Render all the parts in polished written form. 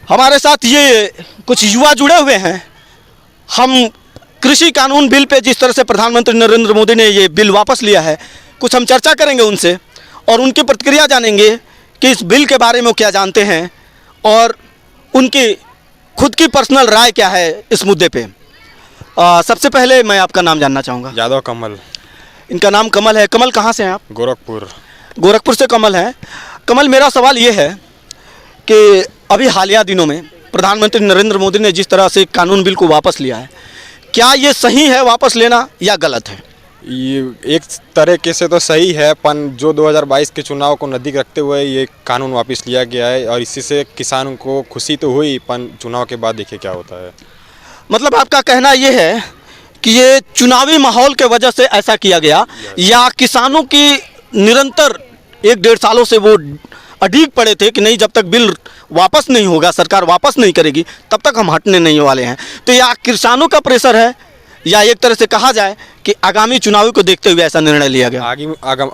हमारे साथ ये कुछ युवा जुड़े हुए हैं। हम कृषि कानून बिल पे जिस तरह से प्रधानमंत्री नरेंद्र मोदी ने ये बिल वापस लिया है, कुछ हम चर्चा करेंगे उनसे और उनकी प्रतिक्रिया जानेंगे कि इस बिल के बारे में वो क्या जानते हैं और उनकी खुद की पर्सनल राय क्या है इस मुद्दे पे। सबसे पहले मैं आपका नाम जानना चाहूँगा। यादव कमल। इनका नाम कमल है। कमल कहाँ से हैं आप? गोरखपुर। गोरखपुर से कमल है। कमल, मेरा सवाल ये है कि अभी हालिया दिनों में प्रधानमंत्री नरेंद्र मोदी ने जिस तरह से कानून बिल को वापस लिया है, क्या ये सही है वापस लेना या गलत है? ये एक तरीके से तो सही है, पर जो 2022 के चुनाव को नज़दीक रखते हुए ये कानून वापस लिया गया है और इसी से किसानों को खुशी तो हुई, पर चुनाव के बाद देखिए क्या होता है। मतलब आपका कहना ये है कि ये चुनावी माहौल के वजह से ऐसा किया गया या किसानों की निरंतर 1-1.5 सालों से वो अड़ीग पड़े थे कि नहीं, जब तक बिल वापस नहीं होगा, सरकार वापस नहीं करेगी, तब तक हम हटने नहीं वाले हैं। तो या किसानों का प्रेशर है या एक तरह से कहा जाए कि आगामी चुनाव को देखते हुए ऐसा निर्णय लिया गया?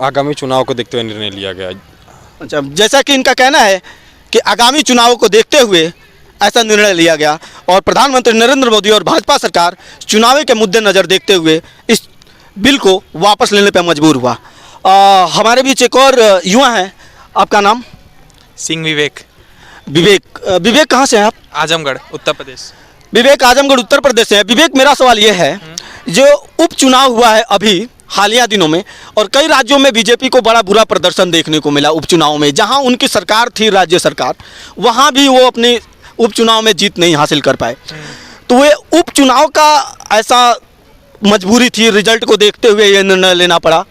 आगामी चुनाव को देखते हुए निर्णय लिया गया। अच्छा, जैसा कि इनका कहना है कि आगामी चुनाव को देखते हुए ऐसा निर्णय लिया गया और प्रधानमंत्री नरेंद्र मोदी और भाजपा सरकार चुनाव के मद्देनजर देखते हुए इस बिल को वापस लेने पर मजबूर हुआ। हमारे बीच एक और युवा हैं। आपका नाम? सिंह विवेक। विवेक कहाँ से हैं आप? आजमगढ़, उत्तर प्रदेश। विवेक आजमगढ़ उत्तर प्रदेश से है। विवेक, मेरा सवाल ये है, जो उपचुनाव हुआ है अभी हालिया दिनों में और कई राज्यों में बीजेपी को बड़ा बुरा प्रदर्शन देखने को मिला उपचुनाव में, जहां उनकी सरकार थी राज्य सरकार, वहां भी वो अपने उपचुनाव में जीत नहीं हासिल कर पाए। तो वे उपचुनाव का ऐसा मजबूरी थी, रिजल्ट को देखते हुए ये निर्णय लेना पड़ा,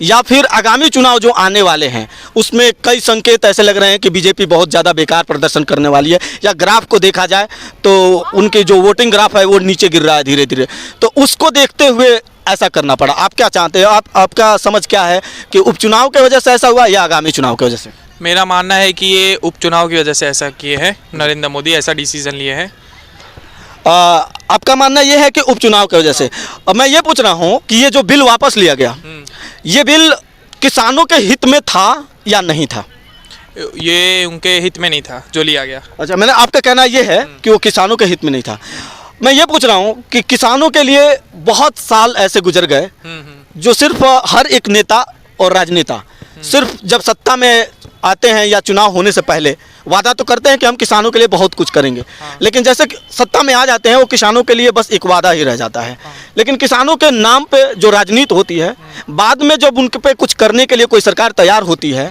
या फिर आगामी चुनाव जो आने वाले हैं उसमें कई संकेत ऐसे लग रहे हैं कि बीजेपी बहुत ज़्यादा बेकार प्रदर्शन करने वाली है, या ग्राफ को देखा जाए तो उनके जो वोटिंग ग्राफ है वो नीचे गिर रहा है धीरे धीरे, तो उसको देखते हुए ऐसा करना पड़ा। आप क्या चाहते हैं? आपका समझ क्या है कि उपचुनाव की वजह से ऐसा हुआ या आगामी चुनाव की वजह से? मेरा मानना है कि ये उपचुनाव की वजह से ऐसा किए हैं, नरेंद्र मोदी ऐसा डिसीजन लिए हैं। आपका मानना ये है कि उपचुनाव की वजह से। अब मैं ये पूछ रहा हूँ कि ये जो बिल वापस लिया गया, ये बिल किसानों के हित में था या नहीं था? ये उनके हित में नहीं था जो लिया गया। अच्छा, मैंने आपका कहना ये है कि वो किसानों के हित में नहीं था। मैं ये पूछ रहा हूँ कि किसानों के लिए बहुत साल ऐसे गुजर गए जो सिर्फ हर एक नेता और राजनेता सिर्फ जब सत्ता में आते हैं या चुनाव होने से पहले वादा तो करते हैं कि हम किसानों के लिए बहुत कुछ करेंगे, लेकिन जैसे सत्ता में आ जाते हैं वो किसानों के लिए बस एक वादा ही रह जाता है। लेकिन किसानों के नाम पे जो राजनीति होती है, बाद में जब उनके पे कुछ करने के लिए कोई सरकार तैयार होती है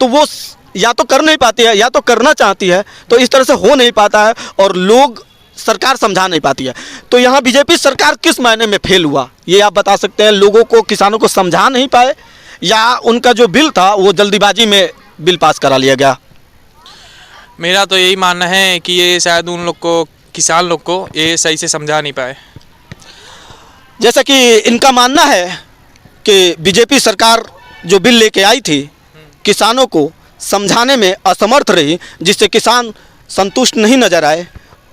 तो वो या तो कर नहीं पाती है या तो करना चाहती है, तो इस तरह से हो नहीं पाता है और लोग सरकार समझा नहीं पाती है। तो यहाँ बीजेपी सरकार किस मायने में फेल हुआ, ये आप बता सकते हैं? लोगों को, किसानों को समझा नहीं पाए या उनका जो बिल था वो जल्दीबाजी में बिल पास करा लिया गया? मेरा तो यही मानना है कि ये शायद उन लोग को, किसान लोग को ये सही से समझा नहीं पाए। जैसा कि इनका मानना है कि बीजेपी सरकार जो बिल लेके आई थी किसानों को समझाने में असमर्थ रही, जिससे किसान संतुष्ट नहीं नजर आए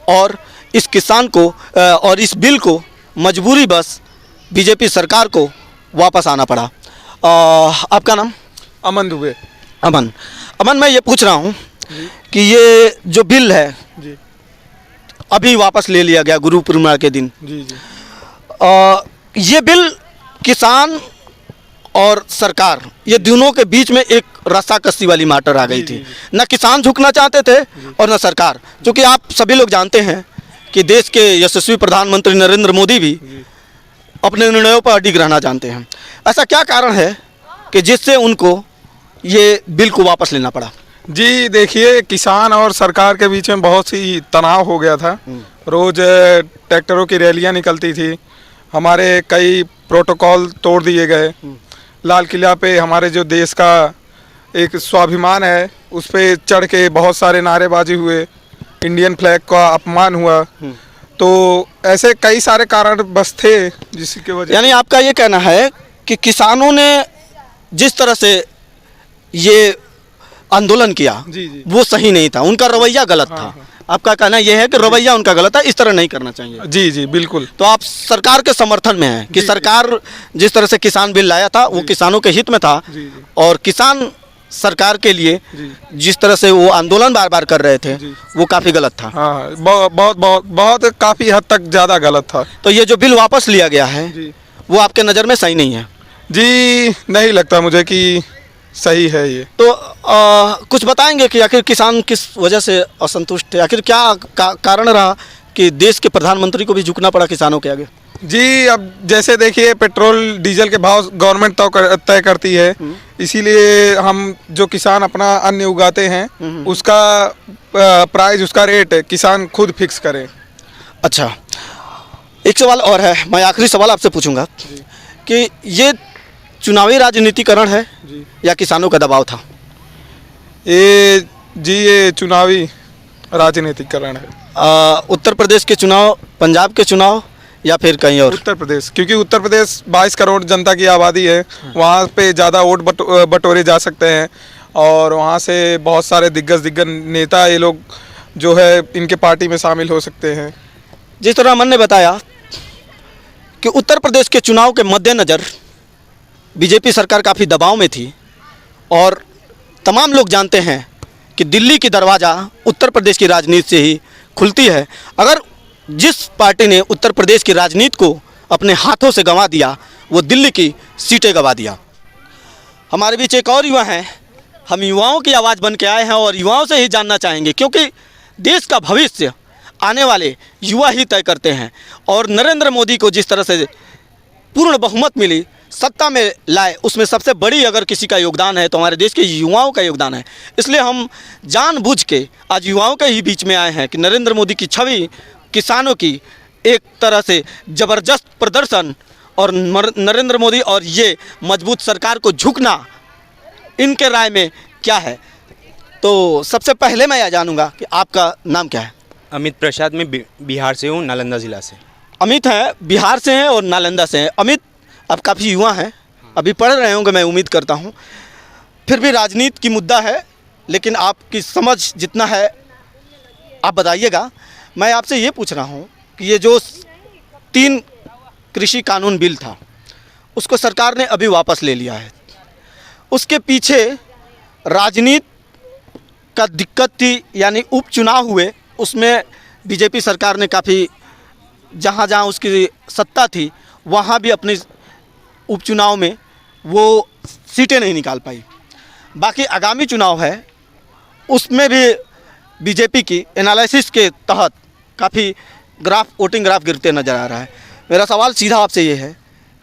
और इस किसान को और इस बिल को मजबूरी बस बीजेपी सरकार को वापस आना पड़ा। आपका नाम? अमन दुबे। अमन, मैं ये पूछ रहा हूँ कि ये जो बिल है जी अभी वापस ले लिया गया गुरु पूर्णिमा के दिन, जी जी ये बिल किसान और सरकार, ये दोनों के बीच में एक रस्साकसी वाली मैटर आ गई थी। न किसान झुकना चाहते थे और न सरकार, क्योंकि आप सभी लोग जानते हैं कि देश के यशस्वी प्रधानमंत्री नरेंद्र मोदी भी अपने निर्णयों पर अडिग रहना जानते हैं। ऐसा क्या कारण है कि जिससे उनको ये बिल को वापस लेना पड़ा? जी, देखिए, किसान और सरकार के बीच में बहुत सी तनाव हो गया था। रोज़ ट्रैक्टरों की रैलियां निकलती थी, हमारे कई प्रोटोकॉल तोड़ दिए गए, लाल किला पे हमारे जो देश का एक स्वाभिमान है उस पे चढ़ के बहुत सारे नारेबाजी हुए, इंडियन फ्लैग का अपमान हुआ। तो ऐसे कई सारे कारण बस थे जिसकी वजह। यानी आपका ये कहना है कि किसानों ने जिस तरह से ये आंदोलन किया जी जी वो सही नहीं था, उनका रवैया गलत था। आपका कहना यह है कि रवैया उनका गलत है, इस तरह नहीं करना चाहिए? जी जी बिल्कुल। तो आप सरकार के समर्थन में हैं कि सरकार जिस तरह से किसान बिल लाया था वो किसानों के हित में था जी जी। और किसान सरकार के लिए जी। जिस तरह से वो आंदोलन बार बार कर रहे थे जी। वो काफ़ी गलत था। हाँ, बहुत काफ़ी हद तक ज़्यादा गलत था। तो ये जो बिल वापस लिया गया है जी वो आपके नज़र में सही नहीं है? जी, नहीं लगता मुझे कि सही है ये। तो कुछ बताएंगे कि आखिर किसान किस वजह से असंतुष्ट थे? आखिर क्या कारण रहा कि देश के प्रधानमंत्री को भी झुकना पड़ा किसानों के आगे? जी, अब जैसे देखिए पेट्रोल डीजल के भाव गवर्नमेंट तय करती है, इसीलिए हम जो किसान अपना अन्न उगाते हैं उसका प्राइस, उसका रेट किसान खुद फिक्स करे। अच्छा, एक सवाल और है, मैं आखिरी सवाल आपसे पूछूंगा कि ये चुनावी राजनीतिकरण है जी। या किसानों का दबाव था? ये चुनावी राजनीतिकरण है। उत्तर प्रदेश के चुनाव, पंजाब के चुनाव या फिर कहीं और? उत्तर प्रदेश, क्योंकि उत्तर प्रदेश 22 करोड़ जनता की आबादी है, वहाँ पे ज़्यादा वोट बटोरे जा सकते हैं और वहाँ से बहुत सारे दिग्गज नेता ये लोग जो है इनके पार्टी में शामिल हो सकते हैं। जिस तरह अमन ने बताया कि उत्तर प्रदेश के चुनाव के मद्देनज़र बीजेपी सरकार काफ़ी दबाव में थी और तमाम लोग जानते हैं कि दिल्ली की दरवाज़ा उत्तर प्रदेश की राजनीति से ही खुलती है। अगर जिस पार्टी ने उत्तर प्रदेश की राजनीति को अपने हाथों से गंवा दिया वो दिल्ली की सीटें गंवा दिया। हमारे बीच एक और युवा हैं, हम युवाओं की आवाज़ बन के आए हैं और युवाओं से ही जानना चाहेंगे क्योंकि देश का भविष्य आने वाले युवा ही तय करते हैं और नरेंद्र मोदी को जिस तरह से पूर्ण बहुमत मिली, सत्ता में लाए, उसमें सबसे बड़ी अगर किसी का योगदान है तो हमारे देश के युवाओं का योगदान है। इसलिए हम जानबूझ के आज युवाओं के ही बीच में आए हैं कि नरेंद्र मोदी की छवि, किसानों की एक तरह से ज़बरदस्त प्रदर्शन और नरेंद्र मोदी और ये मजबूत सरकार को झुकना, इनके राय में क्या है। तो सबसे पहले मैं यह जानूंगा कि आपका नाम क्या है? अमित प्रसाद, मैं बिहार से हूँ, नालंदा ज़िला से। अमित हैं, बिहार से हैं और नालंदा से हैं। अमित, आप काफ़ी युवा हैं, अभी पढ़ रहे होंगे मैं उम्मीद करता हूँ, फिर भी राजनीति की मुद्दा है, लेकिन आपकी समझ जितना है आप बताइएगा। मैं आपसे ये पूछ रहा हूँ कि ये जो 3 कृषि कानून बिल था उसको सरकार ने अभी वापस ले लिया है, उसके पीछे राजनीति का दिक्कत थी, यानी उपचुनाव हुए, उसमें बीजेपी सरकार ने काफ़ी जहाँ जहाँ उसकी सत्ता थी वहाँ भी अपने उपचुनाव में वो सीटें नहीं निकाल पाई। बाकी आगामी चुनाव है उसमें भी बीजेपी की एनालिसिस के तहत काफ़ी वोटिंग ग्राफ गिरते नज़र आ रहा है। मेरा सवाल सीधा आपसे ये है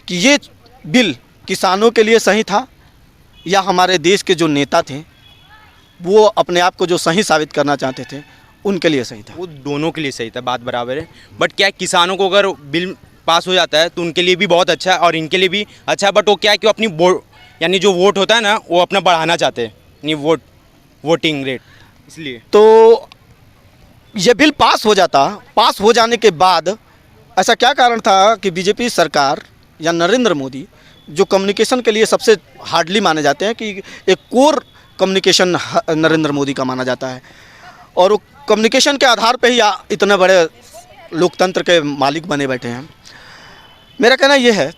कि ये बिल किसानों के लिए सही था या हमारे देश के जो नेता थे वो अपने आप को जो सही साबित करना चाहते थे उनके लिए सही था? वो दोनों के लिए सही था, बात बराबर है। बट क्या है, किसानों को अगर बिल पास हो जाता है तो उनके लिए भी बहुत अच्छा है और इनके लिए भी अच्छा है। बट वो क्या है कि वो अपनी यानी जो वोट होता है ना वो अपना बढ़ाना चाहते हैं, यानी वोटिंग रेट, इसलिए। तो ये बिल पास हो जाता, पास हो जाने के बाद ऐसा क्या कारण था कि बीजेपी सरकार या नरेंद्र मोदी, जो कम्युनिकेशन के लिए सबसे हार्डली माने जाते हैं कि एक कोर कम्युनिकेशन नरेंद्र मोदी का माना जाता है और वो कम्युनिकेशन के आधार पे ही इतने बड़े लोकतंत्र के मालिक बने बैठे हैं। मेरा कहना ये है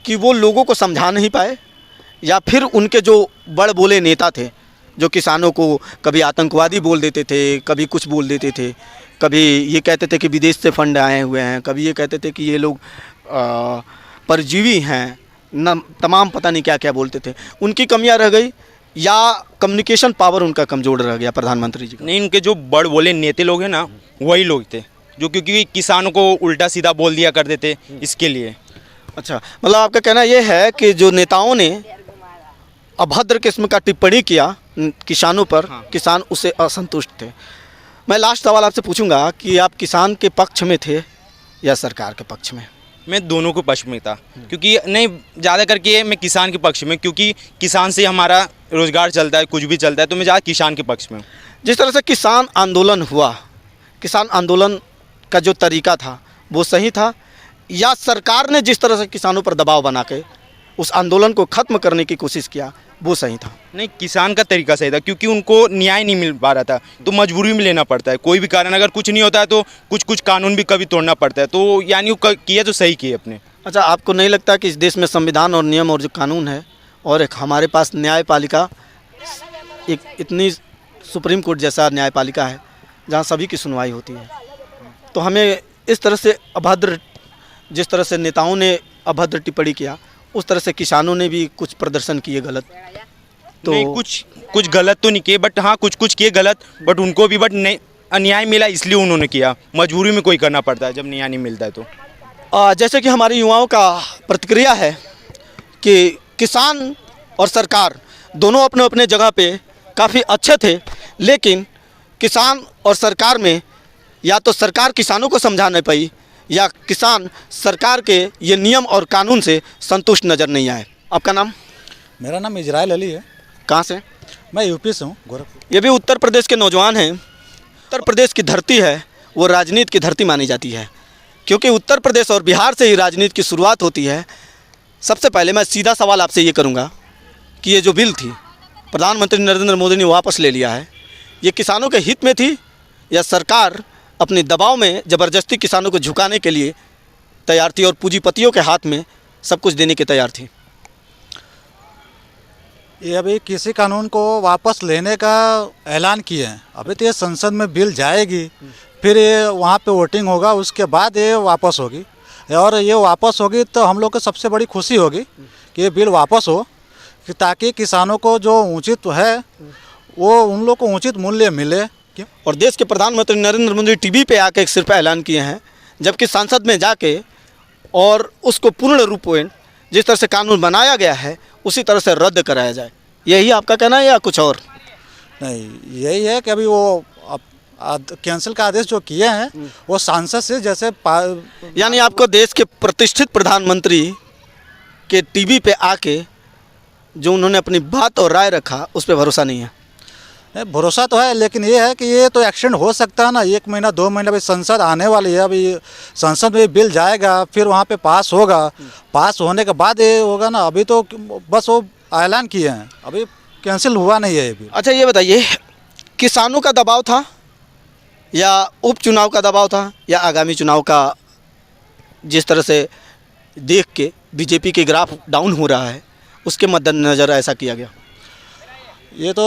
कि वो लोगों को समझा नहीं पाए या फिर उनके जो बड़ बोले नेता थे जो किसानों को कभी आतंकवादी बोल देते थे, कभी कुछ बोल देते थे, कभी ये कहते थे कि विदेश से फंड आए हुए हैं, कभी ये कहते थे कि ये लोग परजीवी हैं, न तमाम पता नहीं क्या क्या बोलते थे, उनकी कमियां रह गई या कम्युनिकेशन पावर उनका कमज़ोर रह गया प्रधानमंत्री जी का? नहीं, उनके जो बड़ बोले नेता लोग हैं ना वही लोग थे जो क्योंकि किसानों को उल्टा सीधा बोल दिया करते थे, इसके लिए। अच्छा, मतलब आपका कहना ये है कि जो नेताओं ने अभद्र किस्म का टिप्पणी किया किसानों पर, हाँ। किसान उससे असंतुष्ट थे। मैं लास्ट सवाल आपसे पूछूंगा कि आप किसान के पक्ष में थे या सरकार के पक्ष में? मैं दोनों के पक्ष में था, क्योंकि नहीं, ज़्यादा करके मैं किसान के पक्ष में, क्योंकि किसान से हमारा रोज़गार चलता है, कुछ भी चलता है, तो मैं ज़्यादा किसान के पक्ष में हूँ। जिस तरह से किसान आंदोलन हुआ, किसान आंदोलन का जो तरीका था वो सही था या सरकार ने जिस तरह से किसानों पर दबाव बना के उस आंदोलन को ख़त्म करने की कोशिश किया वो सही था? नहीं, किसान का तरीका सही था, क्योंकि उनको न्याय नहीं मिल पा रहा था, तो मजबूरी में लेना पड़ता है। कोई भी कारण अगर कुछ नहीं होता है तो कुछ कानून भी कभी तोड़ना पड़ता है, तो यानी वो किया तो सही किए अपने। अच्छा, आपको नहीं लगता कि इस देश में संविधान और नियम और जो कानून है और एक हमारे पास न्यायपालिका एक इतनी सुप्रीम कोर्ट जैसा न्यायपालिका है जहाँ सभी की सुनवाई होती है, तो हमें इस तरह से अभद्र, जिस तरह से नेताओं ने अभद्र टिप्पणी किया, उस तरह से किसानों ने भी कुछ प्रदर्शन किए गलत। तो नहीं, कुछ गलत तो नहीं किए, बट हाँ कुछ किए गलत, बट उनको भी अन्याय मिला इसलिए उन्होंने किया। मजबूरी में कोई करना पड़ता है जब न्याय नहीं मिलता है तो। जैसे कि हमारे युवाओं का प्रतिक्रिया है कि किसान और सरकार दोनों अपने अपने जगह पे काफ़ी अच्छे थे, लेकिन किसान और सरकार में या तो सरकार किसानों को समझा नहीं पाई या किसान सरकार के ये नियम और कानून से संतुष्ट नज़र नहीं आए। आपका नाम? मेरा नाम इजराइल अली है। कहाँ से? मैं यूपी से हूँ, गोरखपुर। ये भी उत्तर प्रदेश के नौजवान हैं। उत्तर प्रदेश की धरती है वो राजनीति की धरती मानी जाती है, क्योंकि उत्तर प्रदेश और बिहार से ही राजनीति की शुरुआत होती है। सबसे पहले मैं सीधा सवाल आपसे ये करूँगा कि ये जो बिल थी प्रधानमंत्री नरेंद्र मोदी ने वापस ले लिया है, ये किसानों के हित में थी या सरकार अपने दबाव में ज़बरदस्ती किसानों को झुकाने के लिए तैयार थी और पूंजीपतियों के हाथ में सब कुछ देने के तैयार थी? ये अभी किसी कानून को वापस लेने का ऐलान किए हैं। अभी तो ये संसद में बिल जाएगी, फिर ये वहाँ पे वोटिंग होगा, उसके बाद ये वापस होगी। और ये वापस होगी तो हम लोग को सबसे बड़ी खुशी होगी कि ये बिल वापस हो, कि ताकि किसानों को जो उचित है वो उन लोग को उचित मूल्य मिले। और देश के प्रधानमंत्री नरेंद्र मोदी टीवी पे आके एक सिर्फ ऐलान किए हैं, जबकि संसद में जाके और उसको पूर्ण रूप में जिस तरह से कानून बनाया गया है उसी तरह से रद्द कराया जाए। यही आपका कहना है या कुछ और? नहीं, यही है कि अभी वो कैंसिल का आदेश जो किए हैं वो सांसद से जैसे यानी आपको देश के प्रतिष्ठित प्रधानमंत्री के टीवी पे आके जो उन्होंने अपनी बात और राय रखा उस पर भरोसा नहीं है? भरोसा तो है, लेकिन ये है कि ये तो एक्सटेंड हो सकता है ना, 1 महीना 2 महीना। अभी संसद आने वाली है, अभी संसद में बिल जाएगा, फिर वहाँ पे पास होगा, पास होने के बाद ये होगा ना। अभी तो बस वो ऐलान किए हैं, अभी कैंसिल हुआ नहीं है ये बिल। अच्छा ये बताइए, किसानों का दबाव था या उपचुनाव का दबाव था या आगामी चुनाव का, जिस तरह से देख के बीजेपी के ग्राफ डाउन हो रहा है उसके मद्देनज़र ऐसा किया गया? ये तो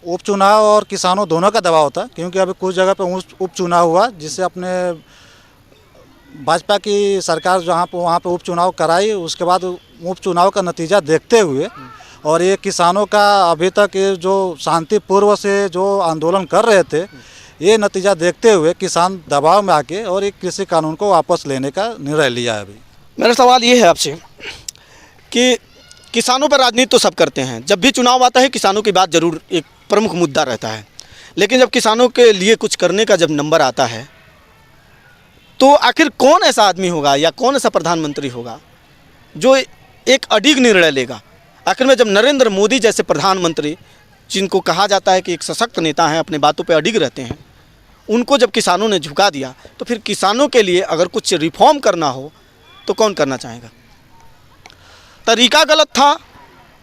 उपचुनाव और किसानों दोनों का दबाव था, क्योंकि अभी कुछ जगह पे उपचुनाव हुआ जिससे अपने भाजपा की सरकार जहाँ पे वहाँ पे उपचुनाव कराई, उसके बाद उपचुनाव का नतीजा देखते हुए और ये किसानों का अभी तक ये जो शांतिपूर्व से जो आंदोलन कर रहे थे, ये नतीजा देखते हुए किसान दबाव में आके और एक कृषि कानून को वापस लेने का निर्णय लिया है। अभी मेरा सवाल ये है आपसे कि किसानों पर राजनीति तो सब करते हैं, जब भी चुनाव आता है किसानों की बात ज़रूर एक प्रमुख मुद्दा रहता है, लेकिन जब किसानों के लिए कुछ करने का जब नंबर आता है तो आखिर कौन ऐसा आदमी होगा या कौन ऐसा प्रधानमंत्री होगा जो एक अडिग निर्णय लेगा? आखिर में जब नरेंद्र मोदी जैसे प्रधानमंत्री, जिनको कहा जाता है कि एक सशक्त नेता हैं, अपने बातों पर अडिग रहते हैं, उनको जब किसानों ने झुका दिया तो फिर किसानों के लिए अगर कुछ रिफॉर्म करना हो तो कौन करना चाहेगा? तरीका गलत था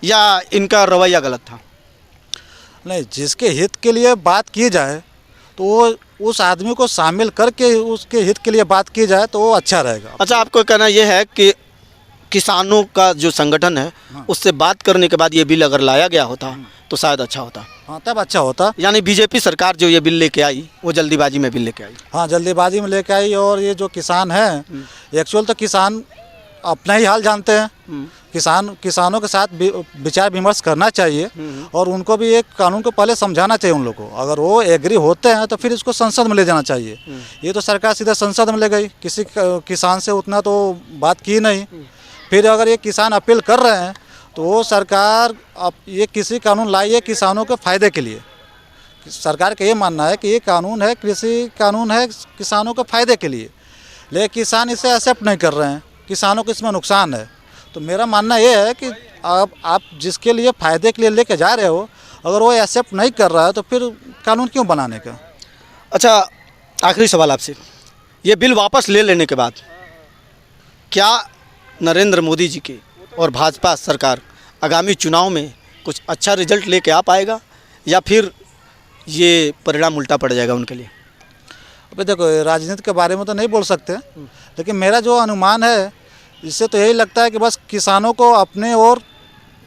या इनका रवैया गलत था? नहीं, जिसके हित के लिए बात की जाए तो वो उस आदमी को शामिल करके उसके हित के लिए बात की जाए तो वो अच्छा रहेगा। अच्छा, आपको कहना ये है कि किसानों का जो संगठन है उससे बात करने के बाद ये बिल अगर लाया गया होता तो शायद अच्छा होता? हाँ, तब अच्छा होता। यानी बीजेपी सरकार जो ये बिल लेके आई वो जल्दीबाजी में बिल लेके आई? हाँ, जल्दीबाजी में लेके आई। और ये जो किसान हैं, एक्चुअल तो किसान अपना ही हाल जानते हैं। किसानों के साथ विचार विमर्श करना चाहिए और उनको भी एक कानून को पहले समझाना चाहिए उन लोगों को। अगर वो एग्री होते हैं तो फिर इसको संसद में ले जाना चाहिए। ये तो सरकार सीधे संसद में ले गई, किसी किसान से उतना तो बात की नहीं। फिर अगर ये किसान अपील कर रहे हैं तो वो सरकार अब ये किसी कानून लाई है किसानों के फ़ायदे के लिए। सरकार का ये मानना है कि ये कानून है, कृषि कानून है किसानों के फ़ायदे के लिए, लेकिन किसान इसे एक्सेप्ट नहीं कर रहे हैं, किसानों को इसमें नुकसान है। तो मेरा मानना ये है कि आप जिसके लिए फ़ायदे के लिए लेके जा रहे हो, अगर वो एक्सेप्ट नहीं कर रहा है तो फिर कानून क्यों बनाने का? अच्छा, आखिरी सवाल आपसे, ये बिल वापस ले लेने के बाद क्या नरेंद्र मोदी जी की और भाजपा सरकार आगामी चुनाव में कुछ अच्छा रिजल्ट लेके आ पाएगा या फिर ये परिणाम उल्टा पड़ जाएगा उनके लिए? अभी देखो, राजनीति के बारे में तो नहीं बोल सकते, लेकिन मेरा जो अनुमान है इससे तो यही लगता है कि बस किसानों को अपने ओर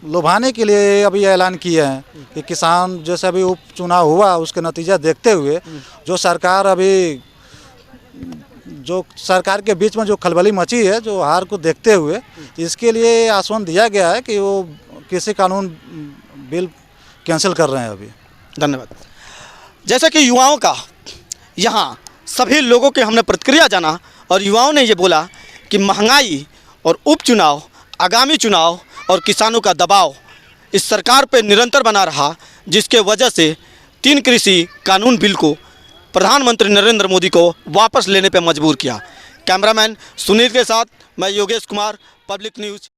लुभाने के लिए अभी ऐलान किए हैं कि किसान जैसे अभी उपचुनाव हुआ उसके नतीजा देखते हुए जो सरकार के बीच में जो खलबली मची है, जो हार को देखते हुए इसके लिए आश्वासन दिया गया है कि वो कृषि कानून बिल कैंसिल कर रहे हैं अभी। धन्यवाद। जैसा कि युवाओं का यहाँ सभी लोगों के हमने प्रतिक्रिया जाना और युवाओं ने ये बोला कि महंगाई और उपचुनाव, आगामी चुनाव और किसानों का दबाव इस सरकार पर निरंतर बना रहा, जिसके वजह से 3 कृषि कानून बिल को प्रधानमंत्री नरेंद्र मोदी को वापस लेने पर मजबूर किया। कैमरामैन सुनील के साथ मैं योगेश कुमार, पब्लिक न्यूज़।